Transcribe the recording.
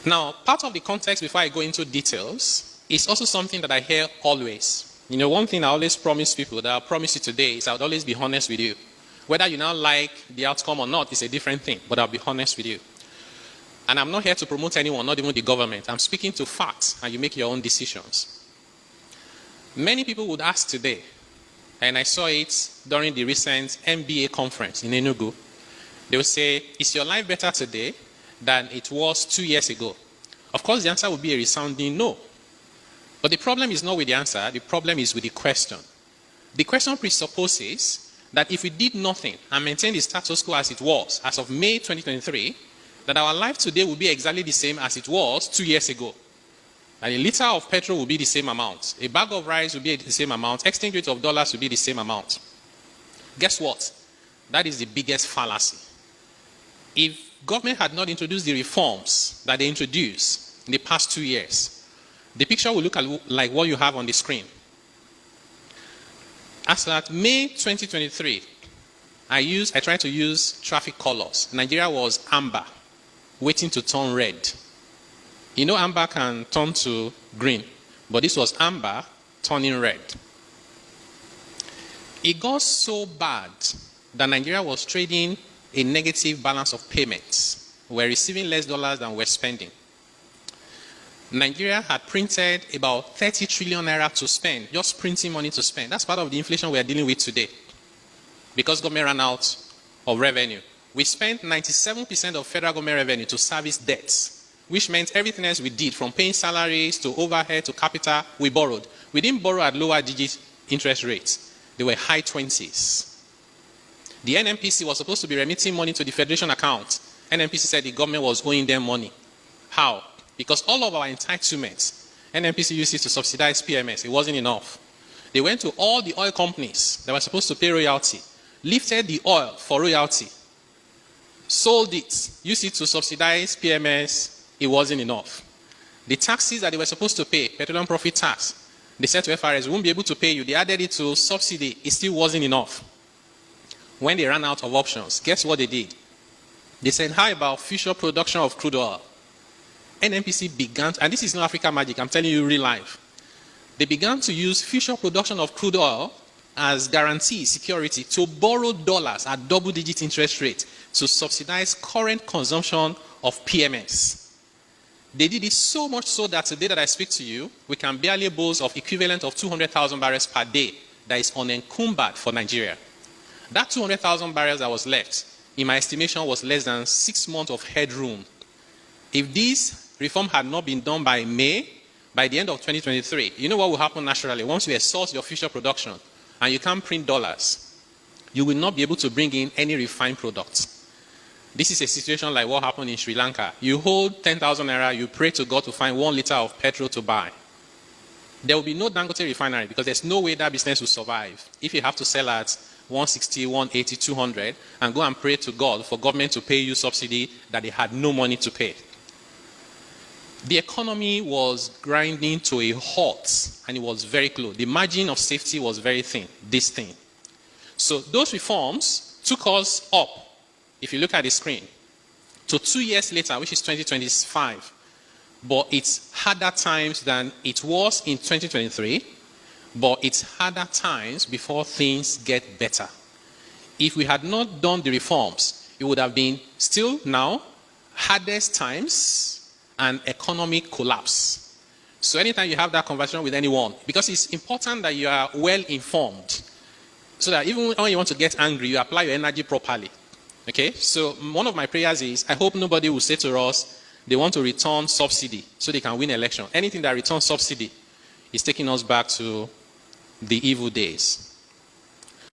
Now, part of the context before I go into details is also something that I hear always. You know, one thing I always promise people that I'll promise you today is I'll always be honest with you. Whether you now like the outcome or not is a different thing, but I'll be honest with you. And I'm not here to promote anyone, not even the government. I'm speaking to facts, and you make your own decisions. Many people would ask today, and I saw it during the recent MBA conference in Enugu, they would say, is your life better today than it was 2 years ago? Of course, the answer would be a resounding no. But the problem is not with the answer, the problem is with the question. The question presupposes that if we did nothing and maintained the status quo as it was as of May 2023, that our life today will be exactly the same as it was 2 years ago. And a liter of petrol will be the same amount. A bag of rice will be the same amount. Exchange rate of dollars will be the same amount. Guess what? That is the biggest fallacy. If government had not introduced the reforms that they introduced in the past 2 years, the picture will look like what you have on the screen. As at May 2023, I tried to use traffic colors. Nigeria was amber, waiting to turn red. You know amber can turn to green, but this was amber turning red. It got so bad that Nigeria was trading a negative balance of payments. We're receiving less dollars than we're spending. Nigeria had printed about 30 trillion naira to spend, just printing money to spend. That's part of the inflation we are dealing with today, because government ran out of revenue. We spent 97% of federal government revenue to service debts, which meant everything else we did, from paying salaries to overhead to capital, we borrowed. We didn't borrow at lower digit interest rates. They were high 20s. The NNPC was supposed to be remitting money to the Federation account. NNPC said the government was owing them money. How? Because all of our entitlements, NNPC used it to subsidize PMS. It wasn't enough. They went to all the oil companies that were supposed to pay royalty, lifted the oil for royalty, sold it, used it to subsidize PMS. It wasn't enough. The taxes that they were supposed to pay, petroleum profit tax, they said to FRS, we won't be able to pay you. They added it to subsidy. It still wasn't enough. When they ran out of options, guess what they did? They said, how about future production of crude oil? NNPC began, and this is not Africa magic, I'm telling you real life. They began to use future production of crude oil as guarantee, security, to borrow dollars at double-digit interest rate to subsidize current consumption of PMS. They did it so much so that today that I speak to you, we can barely boast of equivalent of 200,000 barrels per day that is unencumbered for Nigeria. That 200,000 barrels that was left, in my estimation, was less than 6 months of headroom. If this reform had not been done by May, by the end of 2023, you know what will happen naturally? Once you exhaust your future production and you can't print dollars, you will not be able to bring in any refined products. This is a situation like what happened in Sri Lanka. You hold 10,000 naira, you pray to God to find 1 liter of petrol to buy. There will be no Dangote refinery because there's no way that business will survive if you have to sell at 160, 180, 200 and go and pray to God for government to pay you subsidy that they had no money to pay. The economy was grinding to a halt and it was very close. The margin of safety was very thin, this thing. So those reforms took us up, if you look at the screen, to 2 years later, which is 2025. But it's harder times than it was in 2023, but it's harder times before things get better. If we had not done the reforms, it would have been still now hardest times and economic collapse. So anytime you have that conversation with anyone, because it's important that you are well informed, so that even when you want to get angry, you apply your energy properly. Okay? So one of my prayers is, I hope nobody will say to us, they want to return subsidy so they can win election. Anything that returns subsidy is taking us back to the evil days.